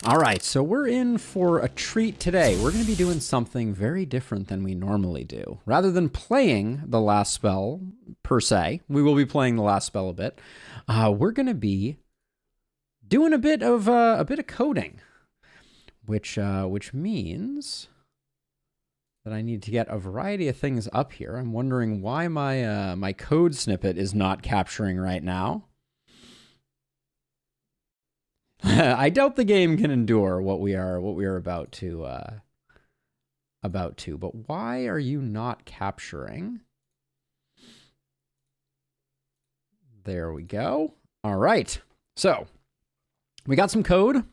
All right, so we're in for a treat today. We're going to be doing something very different than we normally do. Rather than playing the last spell per se, we will be playing the last spell a bit. We're going to be doing a bit of coding, which means that I need to get a variety of things up here. I'm wondering why my code snippet is not capturing right now. I doubt the game can endure what we are about to. But why are you not capturing? There we go. All right. So we got some code.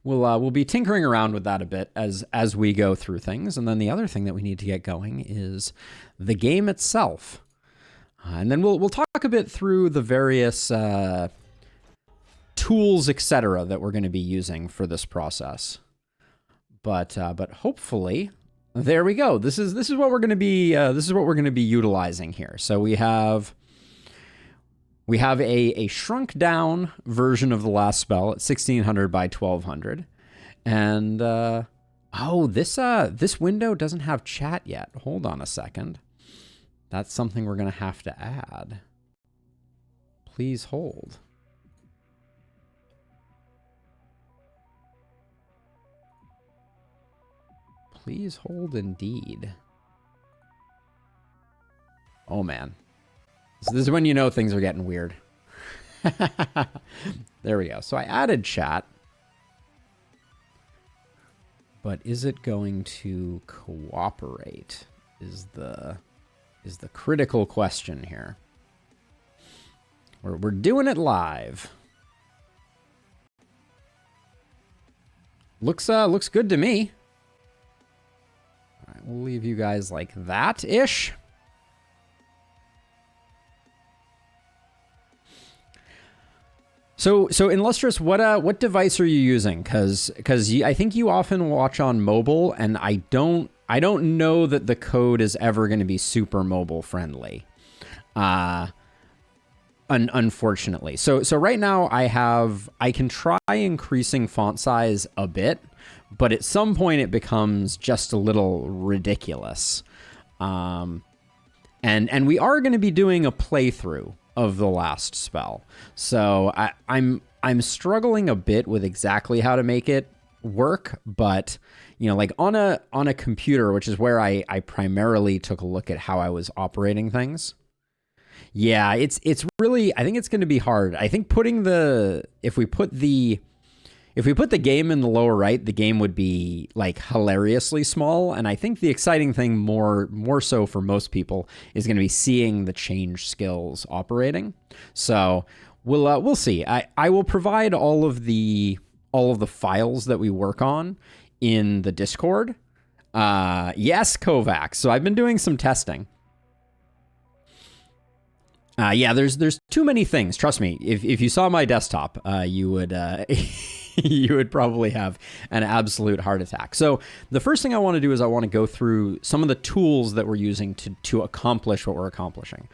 We'll be tinkering around with that a bit as we go through things, and then the other thing that we need to get going is the game itself, and then we'll talk a bit through the various tools, etc., that we're going to be using for this process. But hopefully, there we go. This is what we're going to be utilizing here. So we have a shrunk down version of the last spell at 1600 by 1200, and this window doesn't have chat yet. Hold on a second. That's something we're going to have to add. Please hold. Please hold indeed. Oh man. So this is when you know things are getting weird. There we go. So I added chat. But is it going to cooperate? Is the critical question here. We're doing it live. Looks good to me. All right, we'll leave you guys like that-ish. So Illustrious, what device are you using? Because I think you often watch on mobile, and I don't know that the code is ever going to be super mobile friendly, unfortunately. So right now I can try increasing font size a bit, but at some point it becomes just a little ridiculous. And we are going to be doing a playthrough of the last spell. So I'm struggling a bit with exactly how to make it work, but you know, like on a computer, which is where I primarily took a look at how I was operating things. Yeah, it's really, I think it's going to be hard. I think if we put the game in the lower right, the game would be like hilariously small. And I think the exciting thing more so for most people is going to be seeing the change skills operating. So we'll see. I will provide all of the files that we work on in the Discord. Yes, Kovacs. So I've been doing some testing. Yeah, there's too many things. Trust me. If you saw my desktop, you would you would probably have an absolute heart attack. So the first thing I want to do is I want to go through some of the tools that we're using to accomplish what we're accomplishing.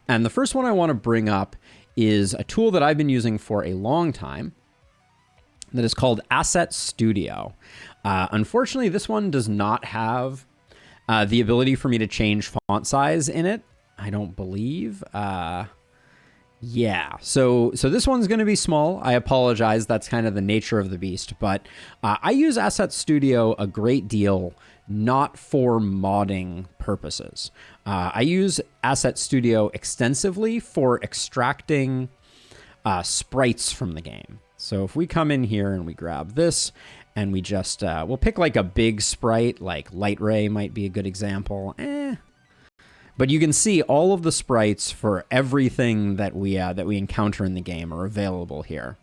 And the first one I want to bring up is a tool that I've been using for a long time that is called Asset Studio. Unfortunately, this one does not have the ability for me to change font size in it. I don't believe. Yeah, so this one's going to be small. I apologize. That's kind of the nature of the beast. But I use Asset Studio a great deal, not for modding purposes. I use Asset Studio extensively for extracting sprites from the game. So if we come in here and we grab this, and we just, we'll pick like a big sprite, like Light Ray might be a good example. But you can see all of the sprites for everything that we encounter in the game are available here.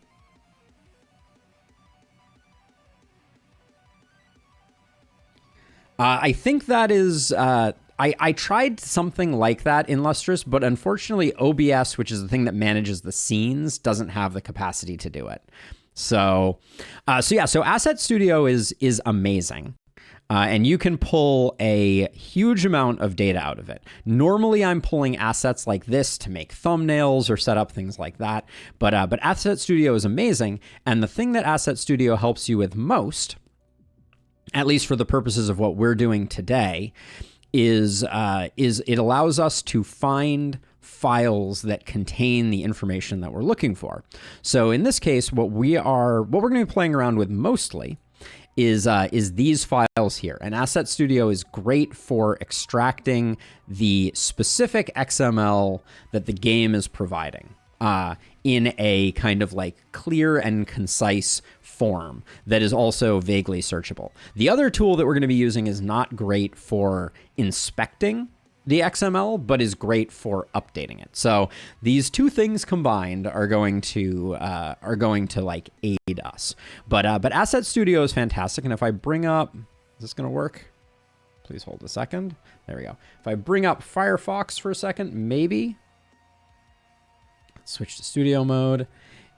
I think that is... I tried something like that in Lustrous, but unfortunately OBS, which is the thing that manages the scenes, doesn't have the capacity to do it. So Asset Studio is amazing. And you can pull a huge amount of data out of it. Normally, I'm pulling assets like this to make thumbnails or set up things like that. But Asset Studio is amazing. And the thing that Asset Studio helps you with most, at least for the purposes of what we're doing today, is it allows us to find files that contain the information that we're looking for. So in this case, what we're going to be playing around with mostly is these files here. And Asset Studio is great for extracting the specific XML that the game is providing in a kind of like clear and concise form that is also vaguely searchable. The other tool that we're going to be using is not great for inspecting the XML, but is great for updating it. So these two things combined are going to like aid us. But Asset Studio is fantastic. And if I bring up, is this going to work? Please hold a second. There we go. If I bring up Firefox for a second, maybe. Switch to studio mode.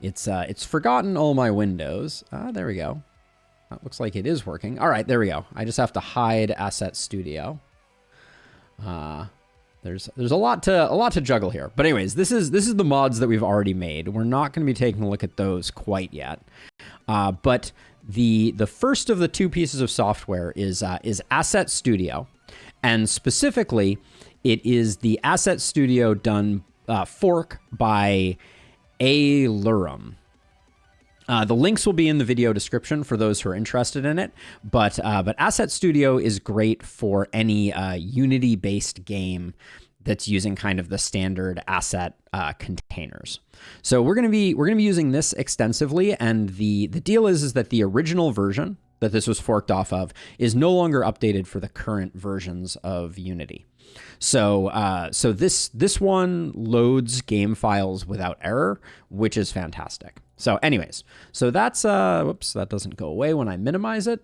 It's forgotten all my windows. There we go. That looks like it is working. All right, there we go. I just have to hide Asset Studio. There's a lot to juggle here. But anyways, this is the mods that we've already made. We're not going to be taking a look at those quite yet. But the first of the two pieces of software is Asset Studio, and specifically, it is the Asset Studio done fork by Alurum. The links will be in the video description for those who are interested in it, but Asset Studio is great for any Unity-based game that's using kind of the standard asset containers. So we're gonna be using this extensively, and the deal is that the original version that this was forked off of is no longer updated for the current versions of Unity. So this one loads game files without error, which is fantastic. So anyways, so that's, whoops, that doesn't go away when I minimize it.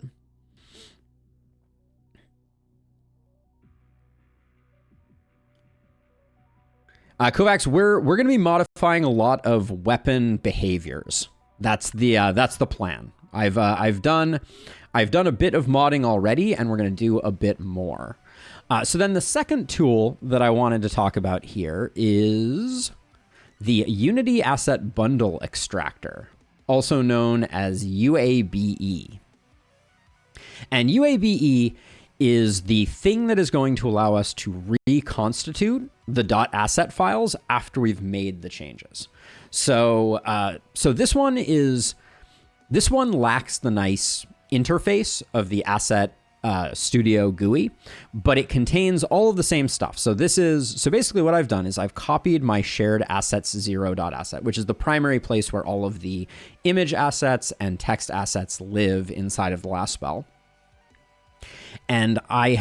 Kovacs, we're going to be modifying a lot of weapon behaviors. That's the plan. I've done a bit of modding already, and we're going to do a bit more. So then the second tool that I wanted to talk about here is the Unity Asset Bundle Extractor, also known as UABE. And UABE is the thing that is going to allow us to reconstitute the .asset files after we've made the changes. So this one lacks the nice interface of the Asset Studio GUI, but it contains all of the same stuff. So basically what I've done is I've copied my shared assets 0.asset, which is the primary place where all of the image assets and text assets live inside of the last spell. And I'm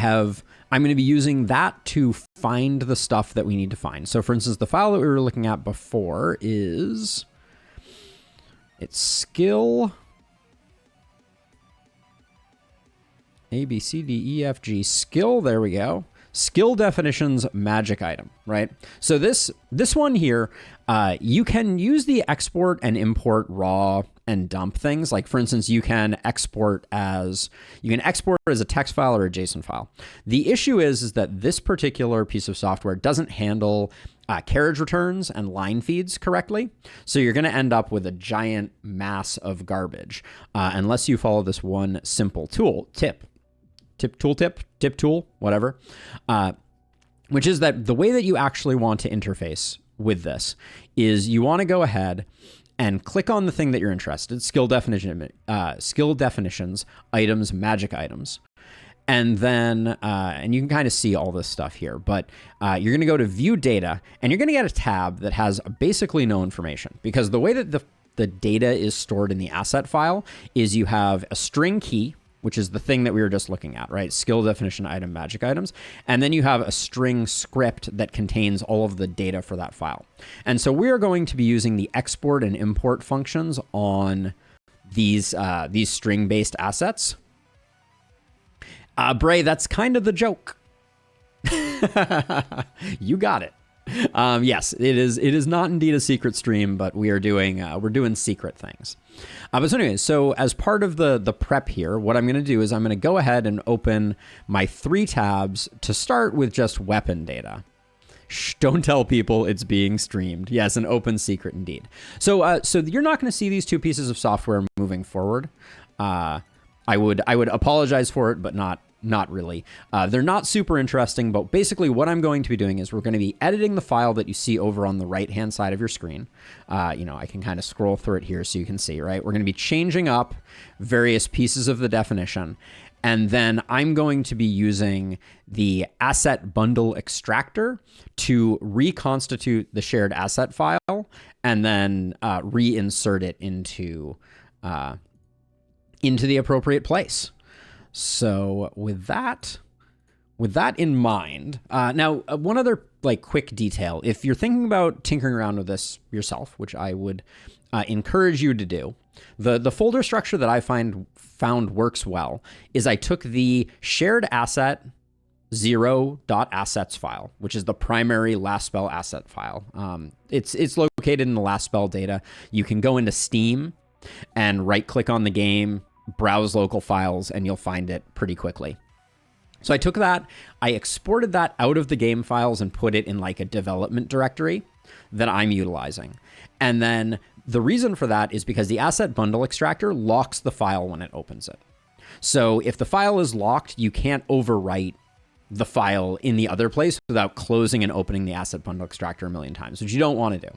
going to be using that to find the stuff that we need to find. So for instance, the file that we were looking at before it's skill A, B, C, D, E, F, G, skill, there we go. Skill definitions, magic item, right? So this one here, you can use the export and import raw and dump things. Like for instance, you can export as a text file or a JSON file. The issue is that this particular piece of software doesn't handle carriage returns and line feeds correctly. So you're going to end up with a giant mass of garbage unless you follow this one simple tip, whatever, which is that the way that you actually want to interface with this is you want to go ahead and click on the thing that you're interested in, skill definitions, items, magic items. And then, and you can kind of see all this stuff here, but you're going to go to view data, and you're going to get a tab that has basically no information, because the way that the data is stored in the asset file is you have a string key, which is the thing that we were just looking at, right? Skill definition, item, magic items. And then you have a string script that contains all of the data for that file. And so we are going to be using the export and import functions on these string-based assets. Bray, that's kind of the joke. You got it. Yes, it is. It is not indeed a secret stream, but we're doing secret things. But so anyways, so as part of the prep here, what I'm going to do is I'm going to go ahead and open my 3 tabs to start with just weapon data. Shh, don't tell people it's being streamed. Yes, an open secret indeed. So so you're not going to see these 2 pieces of software moving forward. I would apologize for it, but not really. They're not super interesting, but basically what I'm going to be doing is we're going to be editing the file that you see over on the right-hand side of your screen. I can kind of scroll through it here so you can see, right? We're going to be changing up various pieces of the definition, and then I'm going to be using the asset bundle extractor to reconstitute the shared asset file and then reinsert it into the appropriate place. So with that in mind, now one other quick detail: if you're thinking about tinkering around with this yourself, which I would encourage you to do, the folder structure that I found works well is I took the shared asset 0.assets file, which is the primary last spell asset file. It's located in the last spell data. You can go into Steam and right click on the game, browse local files, and you'll find it pretty quickly. So I took that, I exported that out of the game files and put it in like a development directory that I'm utilizing. And then the reason for that is because the asset bundle extractor locks the file when it opens it. So if the file is locked, you can't overwrite the file in the other place without closing and opening the asset bundle extractor a million times, which you don't want to do.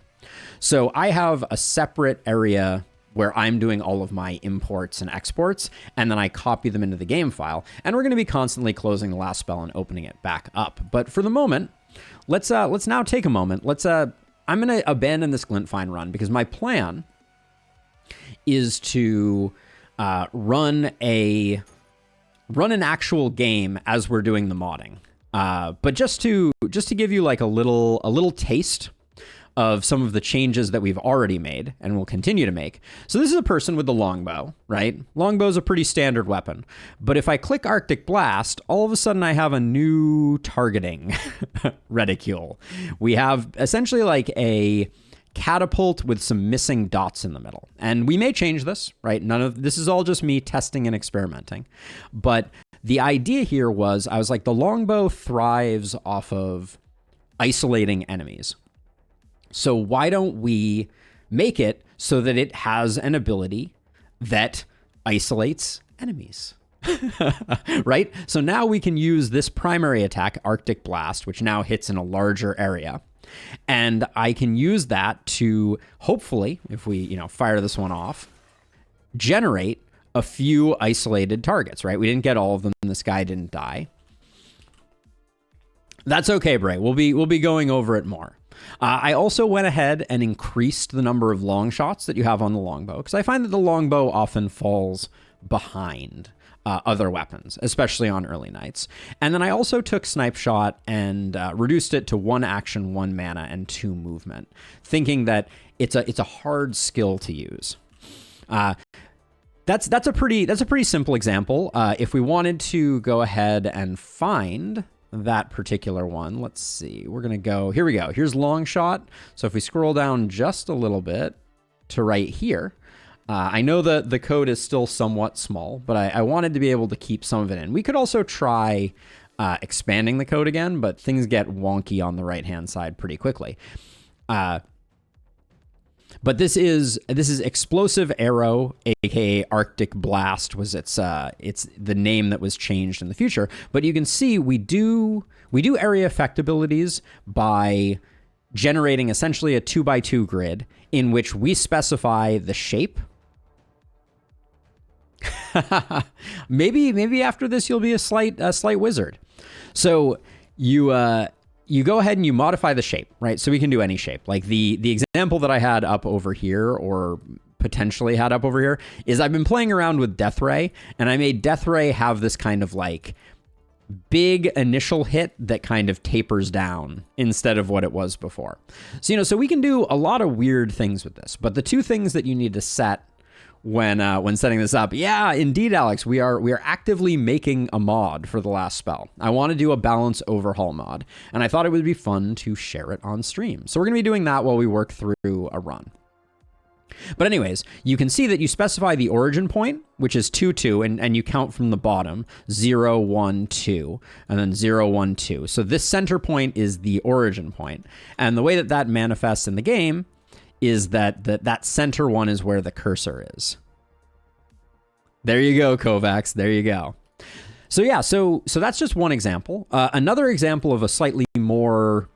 So I have a separate area where I'm doing all of my imports and exports, and then I copy them into the game file. And we're going to be constantly closing the last spell and opening it back up. But for the moment, let's now take a moment. I'm going to abandon this Glintfine run because my plan is to run an actual game as we're doing the modding. But just to give you like a little taste of some of the changes that we've already made and will continue to make. So this is a person with the longbow, right? Longbow is a pretty standard weapon. But if I click Arctic Blast, all of a sudden I have a new targeting reticule. We have essentially like a catapult with some missing dots in the middle. And we may change this, right? This is all just me testing and experimenting. But the idea here was, I was like, the longbow thrives off of isolating enemies. So why don't we make it so that it has an ability that isolates enemies, right? So now we can use this primary attack, Arctic Blast, which now hits in a larger area. And I can use that to hopefully, if we, fire this one off, generate a few isolated targets, right? We didn't get all of them. This guy didn't die. That's okay, Bray. We'll be going over it more. I also went ahead and increased the number of long shots that you have on the longbow, because I find that the longbow often falls behind other weapons, especially on early nights. And then I also took Snipe Shot and reduced it to 1 action, 1 mana, and 2 movement, thinking that it's a hard skill to use. That's a pretty simple example. If we wanted to go ahead and find that particular one, let's see, we're gonna go, here we go, here's long shot. So if we scroll down just a little bit to right here, I know that the code is still somewhat small, but I wanted to be able to keep some of it in. We could also try expanding the code again, but things get wonky on the right hand side pretty quickly. But this is Explosive Arrow, aka Arctic Blast, was it's the name that was changed in the future. But you can see we do area effect abilities by generating essentially a 2x2 grid in which we specify the shape. Maybe after this you'll be a slight wizard. So you go ahead and you modify the shape, right? So we can do any shape. Like the example that I had up over here, or potentially had up over here, is I've been playing around with Death Ray, and I made Death Ray have this kind of like big initial hit that kind of tapers down instead of what it was before. So, so we can do a lot of weird things with this, but the 2 things that you need to set when setting this up. Yeah, indeed, Alex, we are actively making a mod for the last spell. I want to do a balance overhaul mod, and I thought it would be fun to share it on stream. So we're going to be doing that while we work through a run. But anyways, you can see that you specify the origin point, which is 2, 2, and you count from the bottom, 0, 1, 2, and then 0, 1, 2. So this center point is the origin point. And the way that that manifests in the game is that center one is where the cursor is. There you go, Kovacs. There you go. So yeah, so that's just one example. Another example of a slightly more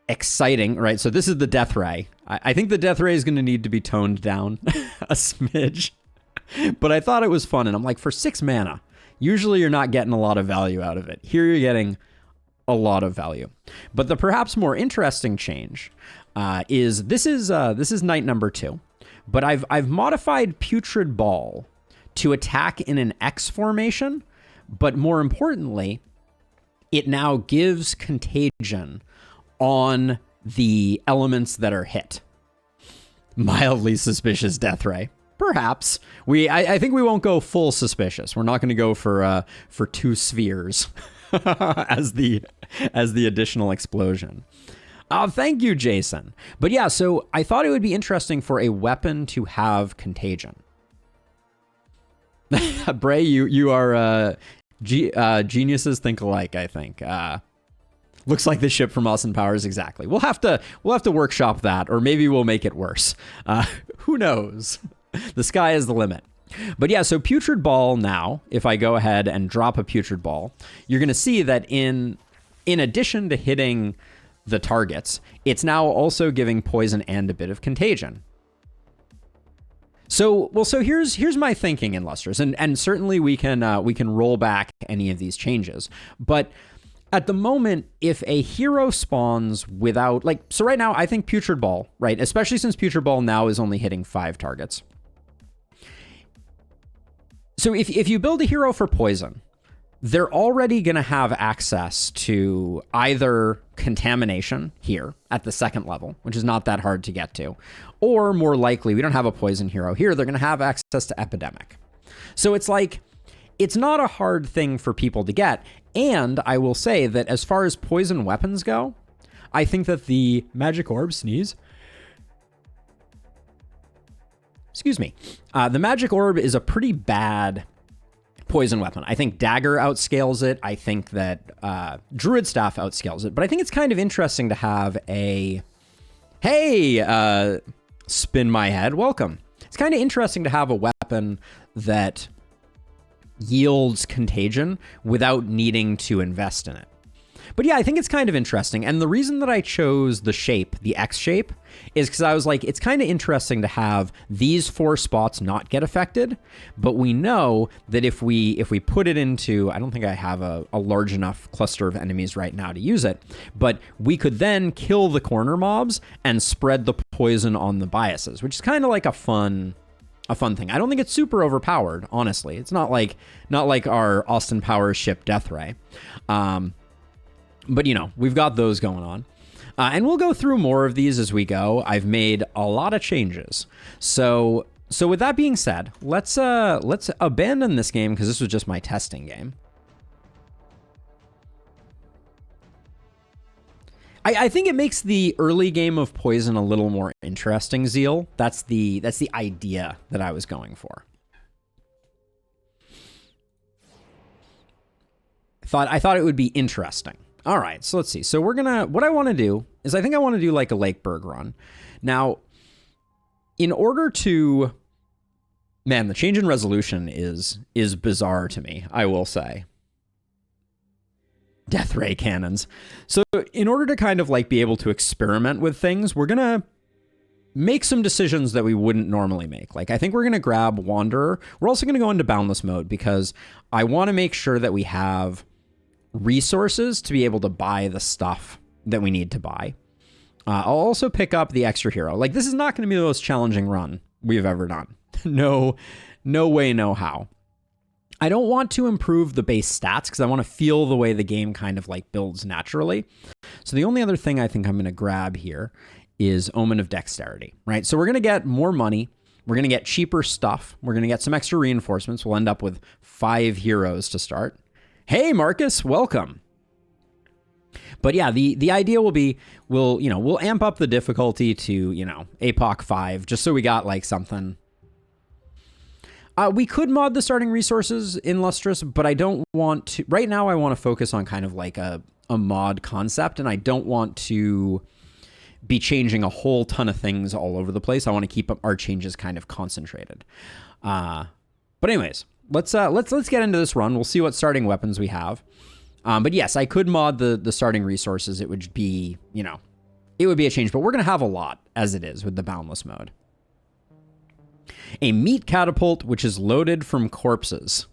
exciting, right? So this is the death ray. I think the death ray is going to need to be toned down a smidge, but I thought it was fun. And I'm like, for 6 mana, usually you're not getting a lot of value out of it. Here you're getting a lot of value. But the perhaps more interesting change is this is night number 2, but I've modified Putrid Ball to attack in an X formation, but more importantly, it now gives contagion on the elements that are hit. Mildly suspicious death ray. Perhaps. I think we won't go full suspicious. We're not going to go for 2 spheres as the additional explosion. Thank you, Jason. But yeah, so I thought it would be interesting for a weapon to have contagion. Bray, you are geniuses think alike, I think. Looks like the ship from Austin Powers, exactly. We'll have to workshop that, or maybe we'll make it worse. Who knows? The sky is the limit. But yeah, so Putrid Ball now, if I go ahead and drop a Putrid Ball, you're going to see that in addition to hitting the targets, it's now also giving poison and a bit of contagion. So here's my thinking in Lusters, and certainly we can roll back any of these changes, but at the moment, if a hero spawns without, so right now, I think Putrid Ball, right, especially since Putrid Ball now is only hitting 5 targets. So if you build a hero for poison, they're already going to have access to either contamination here at the 2nd level, which is not that hard to get to, or more likely, we don't have a poison hero here, they're going to have access to epidemic. So it's like, it's not a hard thing for people to get. And I will say that as far as poison weapons go, I think that the magic orb sneeze. Excuse me. The magic orb is a pretty bad poison weapon. I think dagger outscales it. I think that druid staff outscales it. But I think it's kind of interesting to have a, hey, spin my head, welcome. It's kind of interesting to have a weapon that yields contagion without needing to invest in it. But yeah, I think it's kind of interesting. And the reason that I chose the shape, the X shape, is because I was like, it's kind of interesting to have these 4 spots not get affected. But we know that if we put it into, I don't think I have a large enough cluster of enemies right now to use it, but we could then kill the corner mobs and spread the poison on the biases, which is kind of like a fun thing. I don't think it's super overpowered, honestly. It's not like our Austin Powers ship Death Ray. But we've got those going on. And we'll go through more of these as we go. I've made a lot of changes. So with that being said, let's abandon this game because this was just my testing game. I think it makes the early game of poison a little more interesting, Zeal. That's the idea that I was going for. I thought it would be interesting. All right, so let's see. So what I want to do is I think I want to do like a Lakeberg run. Now, in order to, man, the change in resolution is bizarre to me, I will say. Death ray cannons. So in order to kind of like be able to experiment with things, we're going to make some decisions that we wouldn't normally make. Like I think we're going to grab Wanderer. We're also going to go into Boundless mode because I want to make sure that we have resources to be able to buy the stuff that we need to buy. I'll also pick up the extra hero. Like this is not going to be the most challenging run we've ever done. No way, no how. I don't want to improve the base stats because I want to feel the way the game kind of like builds naturally. So the only other thing I think I'm going to grab here is Omen of Dexterity, right? So we're going to get more money We're going to get cheaper stuff. We're going to get some extra reinforcements. We'll end up with 5 heroes to start. Hey, Marcus, welcome. But yeah, the idea will be we'll amp up the difficulty to, APOC 5 just so we got like something. We could mod the starting resources in Lustrous, but I don't want to. Right now, I want to focus on kind of like a mod concept, and I don't want to be changing a whole ton of things all over the place. I want to keep our changes kind of concentrated. But anyways, let's get into this run. We'll see what starting weapons we have. But yes, I could mod the starting resources. It would be, it would be a change, but we're going to have a lot as it is with the Boundless mode. A meat catapult, which is loaded from corpses.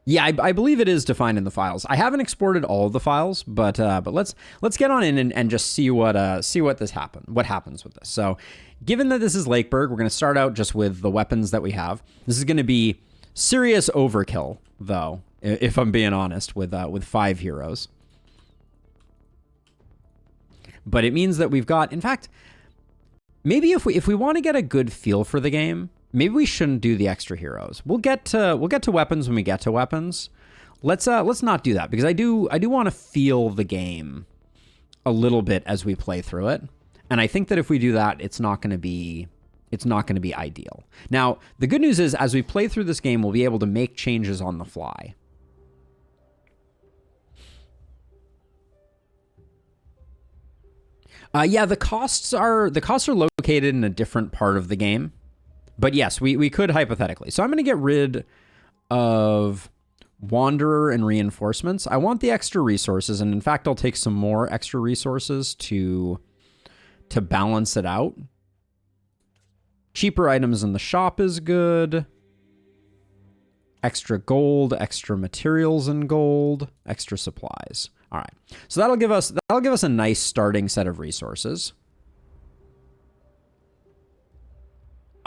Yeah, I believe it is defined in the files. I haven't exported all of the files, but let's get on in and just see what happens with this. So, given that this is Lakeberg, we're going to start out just with the weapons that we have. This is going to be serious overkill, though, if I'm being honest, with 5 heroes. But it means that we've got, in fact, maybe if we want to get a good feel for the game, maybe we shouldn't do the extra heroes. We'll get to weapons when we get to weapons. Let's not do that, because I do want to feel the game a little bit as we play through it. And I think that if we do that, it's not going to be ideal. Now, the good news is as we play through this game, we'll be able to make changes on the fly. Yeah, the costs are located in a different part of the game. But yes, we could hypothetically. So I'm going to get rid of Wanderer and reinforcements. I want the extra resources, and in fact, I'll take some more extra resources to balance it out. Cheaper items in the shop is good. Extra gold, extra materials in gold, extra supplies. All right. So that'll give us a nice starting set of resources.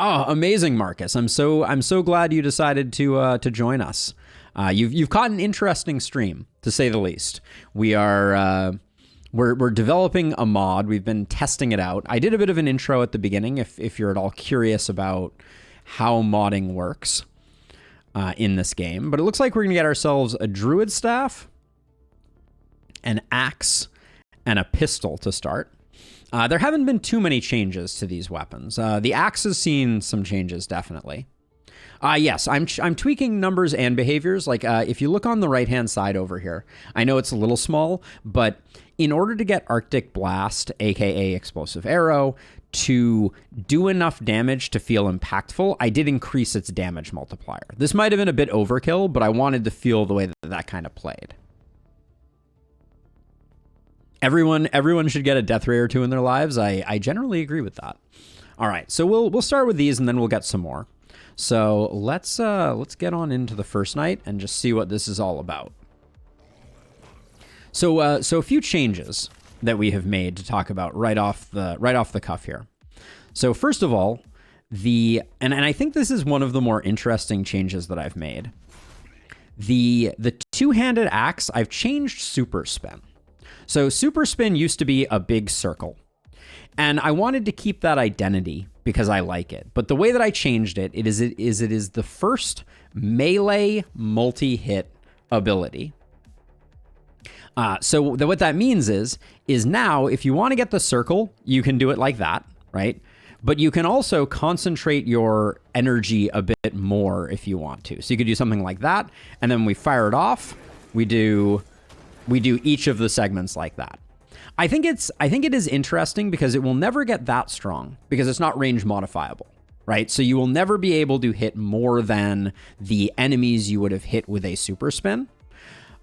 Oh, amazing, Marcus. I'm so glad you decided to join us. You've caught an interesting stream, to say the least. We're developing a mod. We've been testing it out. I did a bit of an intro at the beginning if you're at all curious about how modding works in this game. But it looks like we're going to get ourselves a druid staff, an axe, and a pistol to start. There haven't been too many changes to these weapons. The axe has seen some changes, definitely. Yes, I'm tweaking numbers and behaviors. Like, if you look on the right-hand side over here, I know it's a little small, but in order to get Arctic Blast, aka Explosive Arrow, to do enough damage to feel impactful, I did increase its damage multiplier. This might have been a bit overkill, but I wanted to feel the way that kind of played. Everyone should get a death ray or two in their lives. I generally agree with that. All right, so we'll start with these, and then we'll get some more. So let's get on into the first night and just see what this is all about. So a few changes that we have made to talk about right off the cuff here. So first of all, and I think this is one of the more interesting changes that I've made. The two-handed axe, I've changed super spin. So super spin used to be a big circle, and I wanted to keep that identity because I like it. But the way that I changed it, it is the first melee multi-hit ability. So what that means is now if you want to get the circle, you can do it like that, right? But you can also concentrate your energy a bit more if you want to. So you could do something like that, and then we fire it off. We do each of the segments like that. I think it is interesting because it will never get that strong because it's not range modifiable, right? So you will never be able to hit more than the enemies you would have hit with a super spin,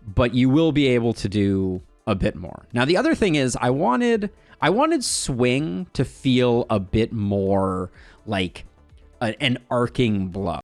but you will be able to do a bit more. Now, the other thing is I wanted swing to feel a bit more like an arcing blow.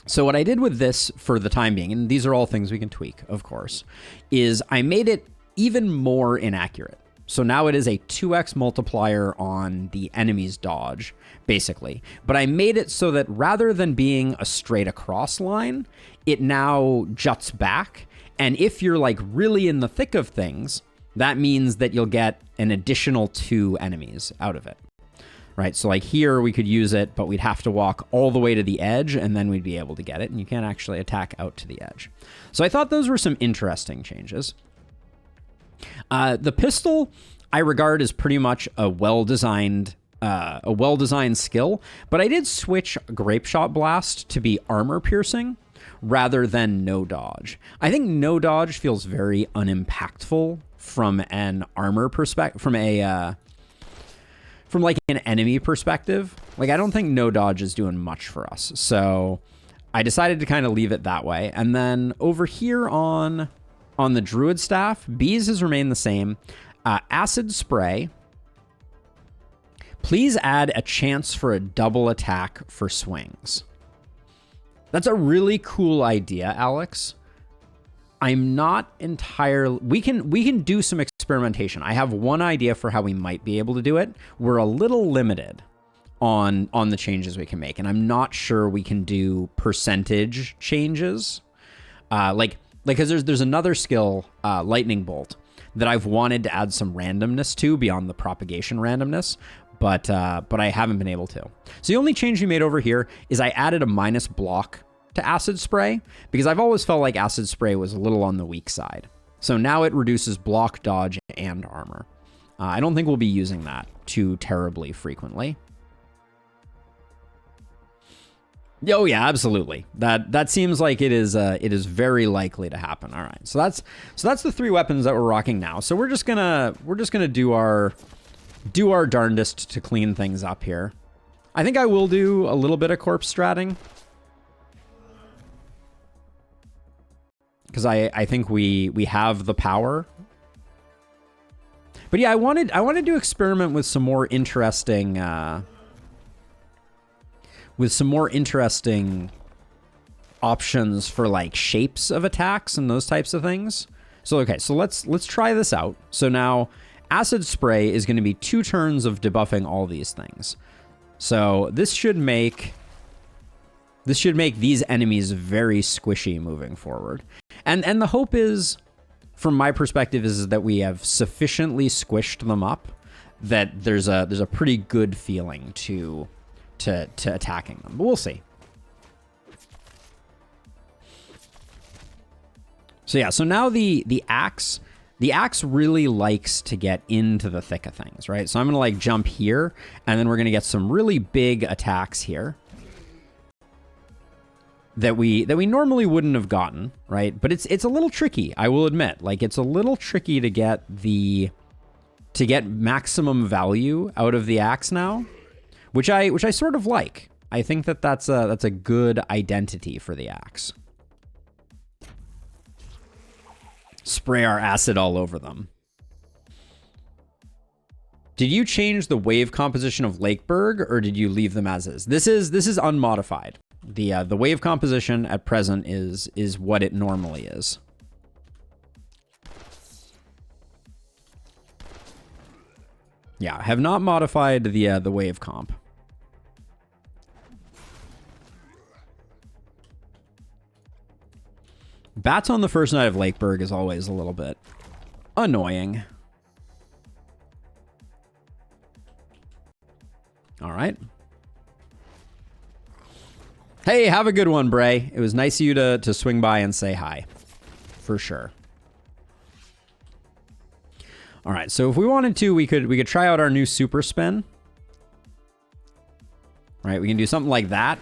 So what I did with this for the time being, and these are all things we can tweak, of course, is I made it even more inaccurate. So now it is a 2x multiplier on the enemy's dodge, basically. But I made it so that rather than being a straight across line, it now juts back. And if you're like really in the thick of things, that means that you'll get an additional 2 enemies out of it, right? So like here we could use it, but we'd have to walk all the way to the edge and then we'd be able to get it. And you can't actually attack out to the edge. So I thought those were some interesting changes. The pistol I regard as pretty much a well-designed skill, but I did switch Grape Shot Blast to be armor piercing rather than no dodge. I think no dodge feels very unimpactful from an armor perspective, from like an enemy perspective. Like I don't think no dodge is doing much for us. So I decided to kind of leave it that way. And then over here on the Druid Staff, bees has remained the same. Acid Spray. Please add a chance for a double attack for swings. That's a really cool idea, Alex. I'm not entirely... We can do some experimentation. I have one idea for how we might be able to do it. We're a little limited on the changes we can make, and I'm not sure we can do percentage changes. Because there's another skill, Lightning Bolt, that I've wanted to add some randomness to beyond the propagation randomness, but I haven't been able to. So the only change we made over here is I added a minus block to Acid Spray, because I've always felt like Acid Spray was a little on the weak side. So now it reduces block, dodge, and armor. I don't think we'll be using that too terribly frequently. Oh yeah, absolutely. That seems like it is very likely to happen. All right, so that's the 3 weapons that we're rocking now. So we're just gonna do our darndest to clean things up here. I think I will do a little bit of corpse stratting, because I think we have the power. But yeah, I wanted to experiment with some more interesting options for like shapes of attacks and those types of things. So okay, so let's try this out. So now Acid Spray is going to be 2 turns of debuffing all these things. So this should make these enemies very squishy moving forward. And the hope is, from my perspective, is that we have sufficiently squished them up that there's a pretty good feeling to attacking them. But we'll see. So yeah, so now the axe really likes to get into the thick of things, right? So I'm gonna like jump here, and then we're gonna get some really big attacks here that we normally wouldn't have gotten, right? But it's a little tricky, I will admit. Like it's a little tricky to get maximum value out of the axe now, which I sort of like. I think that's a good identity for the axe. Spray our acid all over them. Did you change the wave composition of Lakeberg, or did you leave them as is? This is unmodified. The wave composition at present is what it normally is. Yeah, I have not modified the wave comp. Bats on the first night of Lakeberg is always a little bit annoying. All right. Hey, have a good one, Bray. It was nice of you to swing by and say hi. For sure. All right, so if we wanted to, we could try out our new super spin. Right, we can do something like that.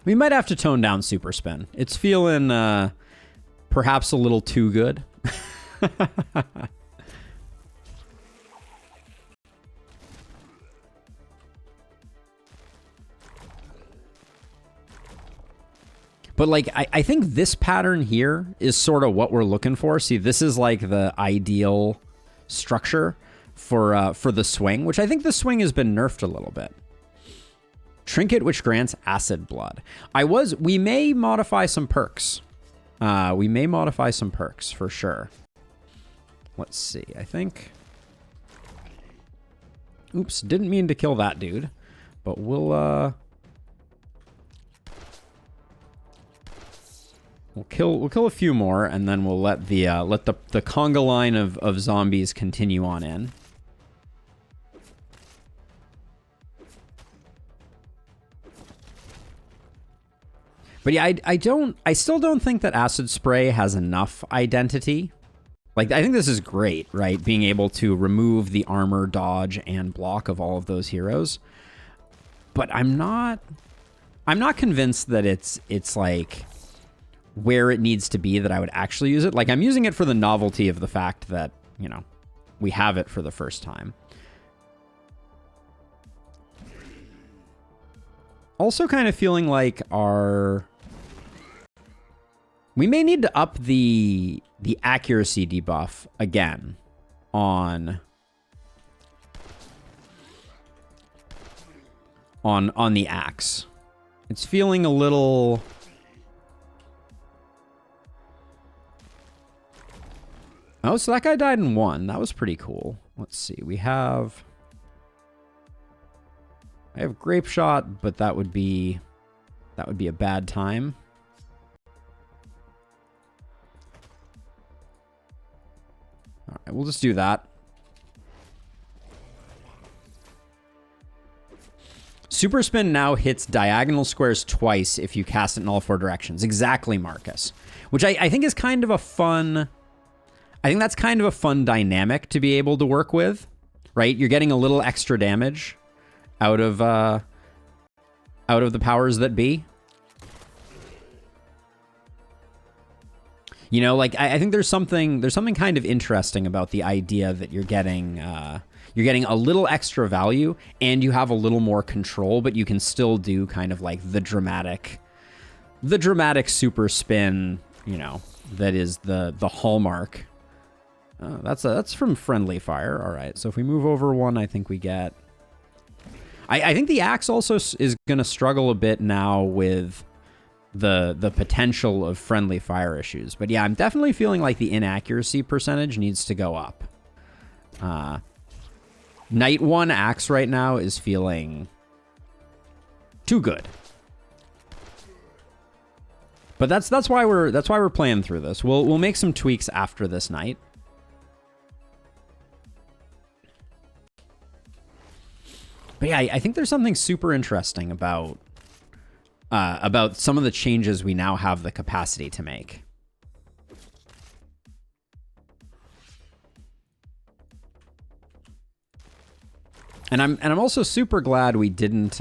We might have to tone down super spin. It's feeling perhaps a little too good. But like, I think this pattern here is sort of what we're looking for. See, this is like the ideal structure for the swing, which I think the swing has been nerfed a little bit. Trinket which grants acid blood. We may modify some perks. We may modify some perks for sure. Let's see, I think. Oops, didn't mean to kill that dude, but we'll We'll kill a few more, and then we'll let the conga line of zombies continue on in. But yeah, I still don't think that acid spray has enough identity. Like, I think this is great, right? Being able to remove the armor, dodge, and block of all of those heroes. But I'm not convinced that it's like where it needs to be that I would actually use it. Like, I'm using it for the novelty of the fact that, you know, we have it for the first time. Also kind of feeling like we may need to up the accuracy debuff again on the axe. It's feeling a little... Oh, so that guy died in one. That was pretty cool. Let's see. I have grape shot, but that would be a bad time. All right, we'll just do that. Super spin now hits diagonal squares twice if you cast it in all four directions. Exactly, Marcus. Which I think is kind of a fun... I think that's kind of a fun dynamic to be able to work with, right? You're getting a little extra damage out of the powers that be. You know, like I think there's something kind of interesting about the idea that you're getting a little extra value and you have a little more control, but you can still do kind of like the dramatic super spin, you know, that is the hallmark. That's from friendly fire. All right, so if we move over one, I think we get... I think the axe also is going to struggle a bit now with the potential of friendly fire issues. But yeah, I'm definitely feeling like the inaccuracy percentage needs to go up. Night 1 axe right now is feeling too good. But that's why we're playing through this. We'll make some tweaks after this night. But yeah, I think there's something super interesting about some of the changes we now have the capacity to make. And I'm also super glad we didn't.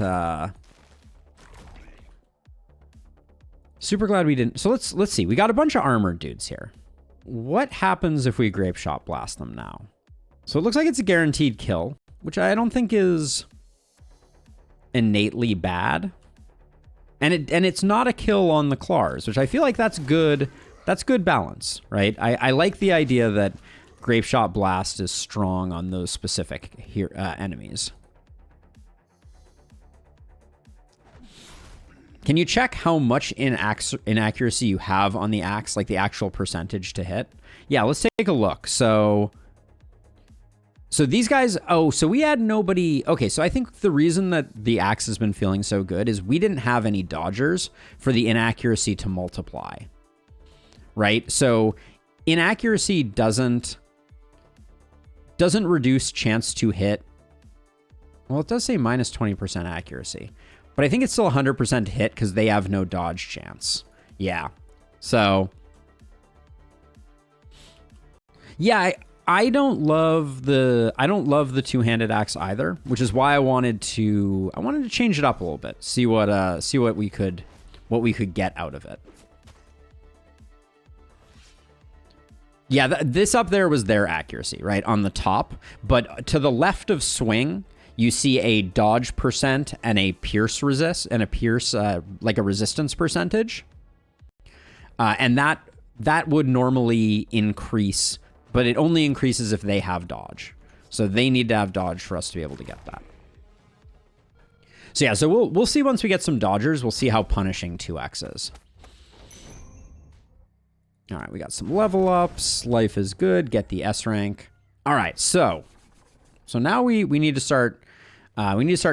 Super glad we didn't. So let's see. We got a bunch of armored dudes here. What happens if we grape shot blast them now? So it looks like it's a guaranteed kill, which I don't think is innately bad. And it's not a kill on the claws, which I feel like that's good. That's good balance, right? I like the idea that grape shot blast is strong on those specific enemies. Can you check how much inaccuracy you have on the axe, like the actual percentage to hit? Yeah, let's take a look. So these guys, so we had nobody. Okay, so I think the reason that the axe has been feeling so good is we didn't have any dodgers for the inaccuracy to multiply, right? So inaccuracy doesn't reduce chance to hit. Well, it does say minus 20% accuracy, but I think it's still 100% hit because they have no dodge chance. Yeah, so yeah, I don't love the two-handed axe either, which is why I wanted to change it up a little bit, see what we could get out of it. Yeah, this up there was their accuracy, right, on the top, but to the left of swing, you see a dodge percent and a pierce resist and a pierce like a resistance percentage, and that would normally increase. But it only increases if they have dodge. So they need to have dodge for us to be able to get that. So yeah, so we'll see once we get some dodgers. We'll see how punishing 2x is. All right, we got some level ups. Life is good. Get the S rank. All right, so now we need to start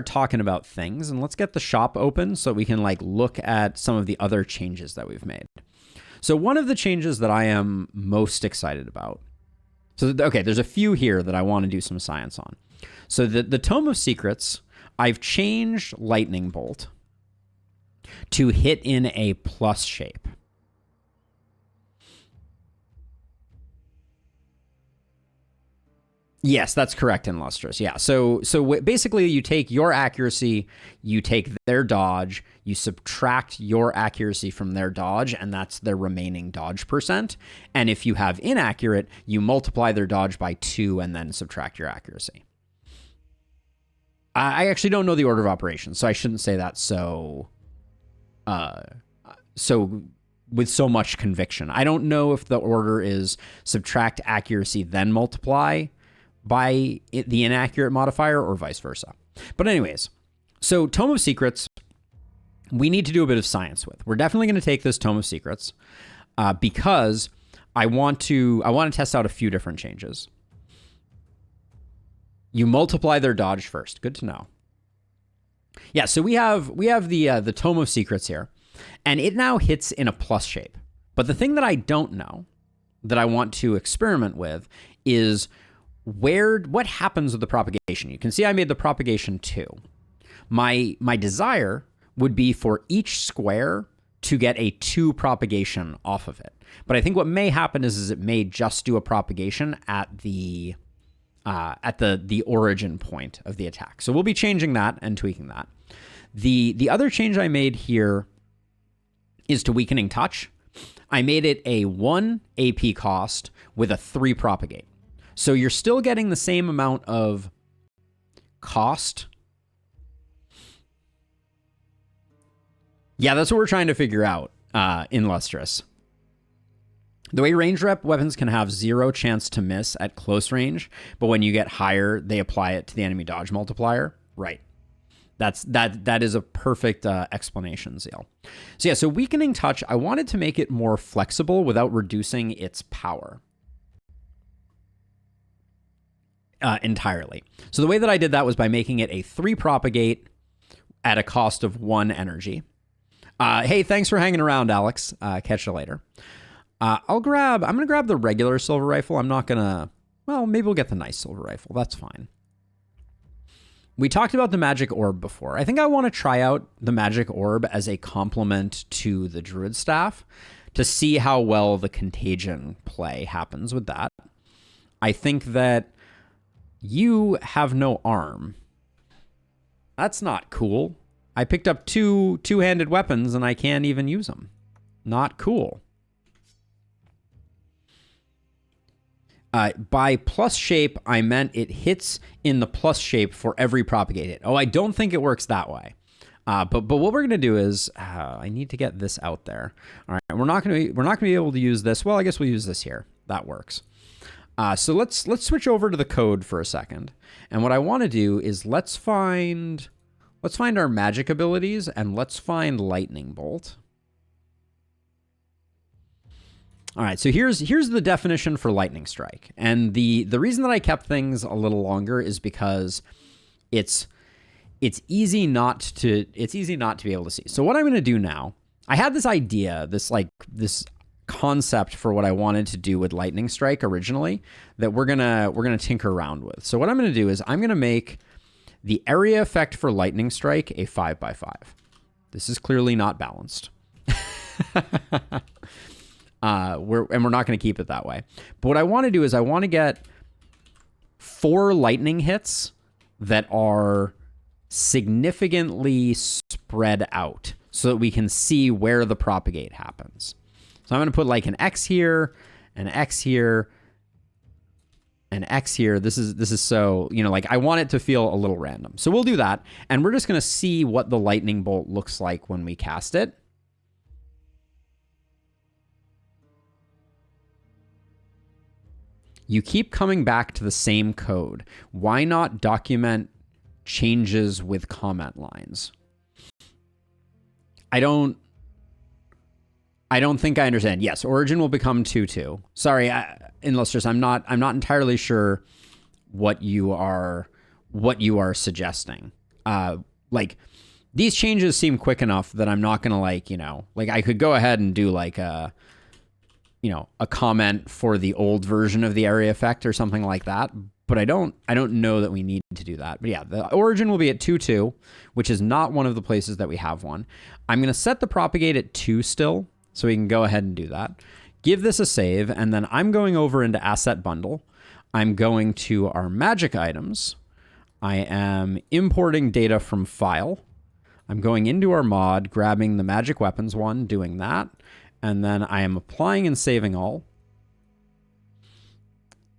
talking about things, and let's get the shop open so we can like look at some of the other changes that we've made. So one of the changes that I am most excited about. So, okay, there's a few here that I want to do some science on. So the Tome of Secrets, I've changed Lightning Bolt to hit in a plus shape. Yes, that's correct in Lustrous. Yeah. So basically you take your accuracy, you take their dodge, you subtract your accuracy from their dodge, and that's their remaining dodge percent. And if you have inaccurate, you multiply their dodge by 2 and then subtract your accuracy. I actually don't know the order of operations, so I shouldn't say that so with so much conviction. I don't know if the order is subtract accuracy then multiply by the inaccurate modifier or vice versa. But anyways, so Tome of Secrets, we need to do a bit of science with. We're definitely going to take this Tome of Secrets because I want to test out a few different changes. You multiply their dodge first. Good to know. Yeah, so we have the Tome of Secrets here, and it now hits in a plus shape. But the thing that I don't know that I want to experiment with is what happens with the propagation. You can see I made the propagation 2. My desire would be for each square to get a 2 propagation off of it. But I think what may happen is it may just do a propagation at the origin point of the attack. So we'll be changing that and tweaking that. The other change I made here is to Weakening Touch. I made it a 1 AP cost with a 3 propagate. So you're still getting the same amount of cost. Yeah, that's what we're trying to figure out in Lustrous. The way range rep weapons can have 0 chance to miss at close range, but when you get higher, they apply it to the enemy dodge multiplier. Right. That is a perfect explanation, Zeal. So yeah, so Weakening Touch, I wanted to make it more flexible without reducing its power entirely. So the way that I did that was by making it a 3 propagate at a cost of 1 energy. Hey, thanks for hanging around, Alex. Catch you later. I'm going to grab the regular silver rifle. I'm not going to, well, maybe we'll get the nice silver rifle. That's fine. We talked about the magic orb before. I think I want to try out the magic orb as a complement to the druid staff to see how well the contagion play happens with that. I think that you have no arm. That's not cool. I picked up 2 two-handed weapons and I can't even use them. Not cool. By plus shape, I meant it hits in the plus shape for every propagate hit. Oh, I don't think it works that way. But what we're gonna do is I need to get this out there. All right, we're not gonna be able to use this. Well, I guess we'll use this here. That works. So let's switch over to the code for a second. And what I want to do is let's find our magic abilities and let's find Lightning Bolt. All right, so here's the definition for Lightning Strike. And the reason that I kept things a little longer is because it's easy not to be able to see. So what I'm going to do now, I had this idea, this concept for what I wanted to do with Lightning Strike originally that we're going to tinker around with. So what I'm going to do is I'm going to make the area effect for Lightning Strike a 5x5. This is clearly not balanced. We're not going to keep it that way. But what I want to do is I want to get 4 lightning hits that are significantly spread out so that we can see where the propagate happens. So I'm going to put like an X here, an X here, an X here. This is so, like I want it to feel a little random. So we'll do that. And we're just going to see what the lightning bolt looks like when we cast it. You keep coming back to the same code. Why not document changes with comment lines? I don't think I understand. Yes, origin will become 2/2. Sorry, Illustrious, I'm not entirely sure what you are suggesting. Like these changes seem quick enough that I'm not gonna I could go ahead and do like a you know, a comment for the old version of the area effect or something like that. But I don't know that we need to do that. But yeah, the origin will be at 2.2, which is not one of the places that we have one. I'm going to set the propagate at 2 still, so we can go ahead and do that. Give this a save, and then I'm going over into Asset Bundle. I'm going to our magic items. I am importing data from file. I'm going into our mod, grabbing the magic weapons one, doing that. And then I am applying and saving all.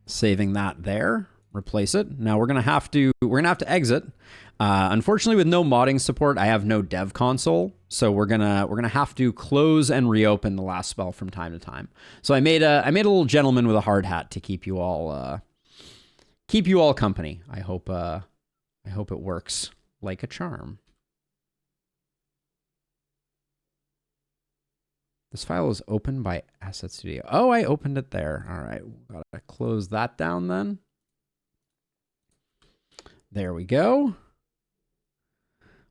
Saving that there. Replace it. Now we're gonna have to exit. Unfortunately, with no modding support, I have no dev console, so we're gonna have to close and reopen the last spell from time to time. So I made a little gentleman with a hard hat to keep you all company. I hope it works like a charm. This file is opened by Asset Studio. Oh, I opened it there. All right, gotta close that down then. There we go.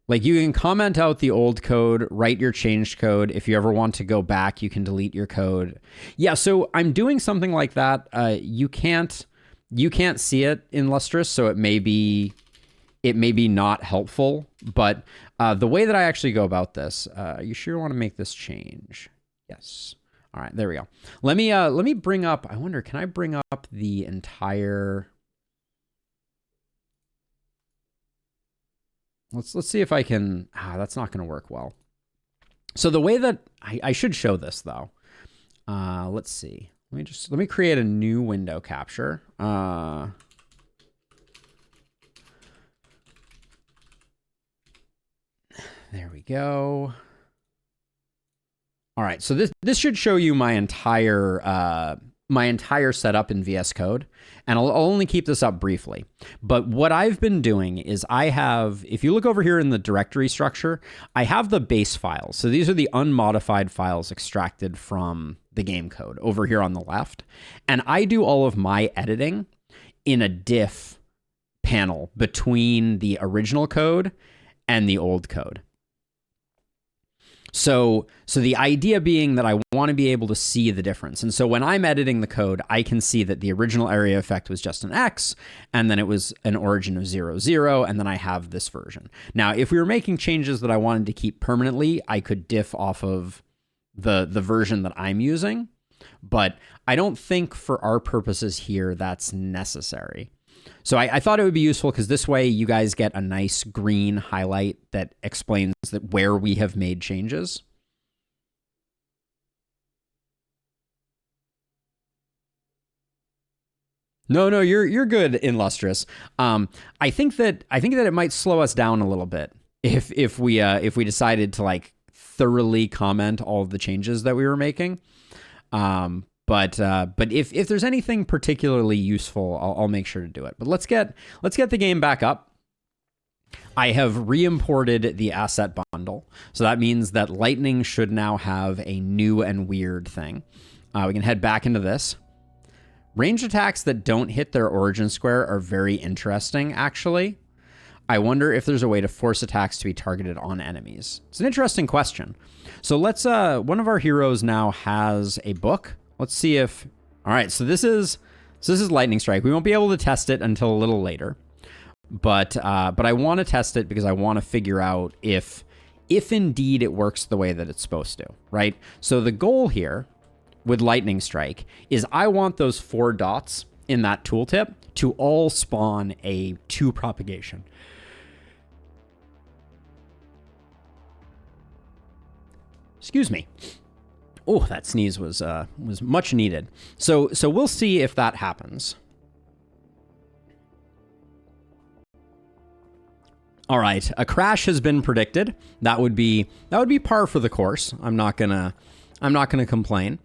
Like, you can comment out the old code, write your changed code. If you ever want to go back, you can delete your code. Yeah, so I'm doing something like that. You can't see it in Lustrous, so it may be not helpful. But the way that I actually go about this, you sure want to make this change? Yes. All right, there we go. Let me bring up. I wonder, can I bring up the entire? Let's see if I can. That's not going to work well. So the way that I should show this though. Let's see. Let me create a new window capture. There we go. All right, so this should show you my entire setup in VS Code, and I'll only keep this up briefly. But what I've been doing is I have, if you look over here in the directory structure, I have the base files. So these are the unmodified files extracted from the game code over here on the left, and I do all of my editing in a diff panel between the original code and the old code. So the idea being that I want to be able to see the difference. And so when I'm editing the code, I can see that the original area effect was just an X, and then it was an origin of 0, 0, and then I have this version. Now, if we were making changes that I wanted to keep permanently, I could diff off of the version that I'm using, but I don't think for our purposes here that's necessary. So I thought it would be useful because this way you guys get a nice green highlight that explains that where we have made changes. No, you're good in Lustrous. I think that it might slow us down a little bit if we decided to like thoroughly comment all of the changes that we were making. But if there's anything particularly useful, I'll make sure to do it. But let's get the game back up. I have re-imported the asset bundle, so that means that Lightning should now have a new and weird thing. We can head back into this. Ranged attacks that don't hit their origin square are very interesting, actually. I wonder if there's a way to force attacks to be targeted on enemies. It's an interesting question. So let's. One of our heroes now has a book. Let's see if... All right, so this is Lightning Strike. We won't be able to test it until a little later. But I want to test it because I want to figure out if indeed it works the way that it's supposed to, right? So the goal here with Lightning Strike is I want those 4 dots in that tooltip to all spawn a 2 propagation. Excuse me. Oh, that sneeze was much needed. So we'll see if that happens. All right, a crash has been predicted. That would be par for the course. I'm not gonna complain.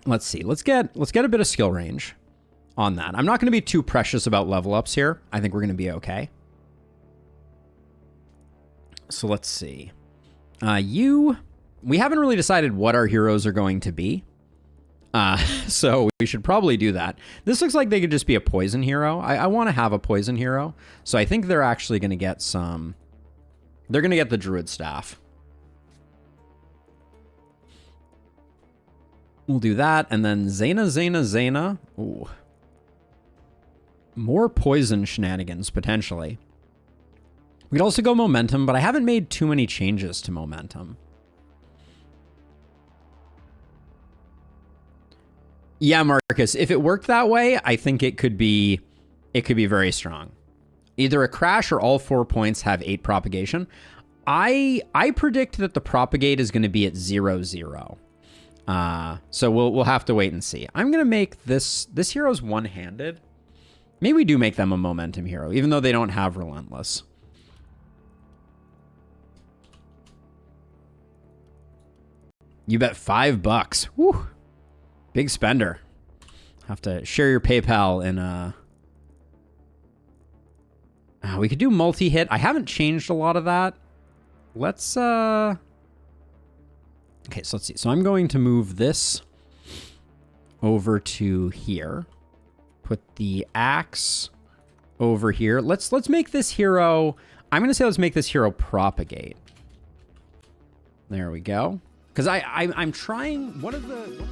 Let's see. Let's get a bit of skill range on that. I'm not going to be too precious about level ups here. I think we're going to be okay. So let's see. We haven't really decided what our heroes are going to be. So we should probably do that. This looks like they could just be a poison hero. I want to have a poison hero. So I think they're actually going to get some... They're going to get the Druid Staff. We'll do that. And then Zena. Ooh. More poison shenanigans, potentially. We could also go momentum, but I haven't made too many changes to momentum. Yeah, Marcus, if it worked that way, I think it could be very strong. Either a crash or all 4 points have 8 propagation. I predict that the propagate is going to be at 0-0. So we'll have to wait and see. I'm going to make this hero's one-handed. Maybe we do make them a momentum hero, even though they don't have relentless. You bet $5. Woo. Big spender. Have to share your PayPal in we could do multi-hit. I haven't changed a lot of that. Let's okay, so let's see. So I'm going to move this over to here. Put the axe over here. Let's make this hero. I'm gonna say let's make this hero propagate. There we go. Because I'm trying. What are the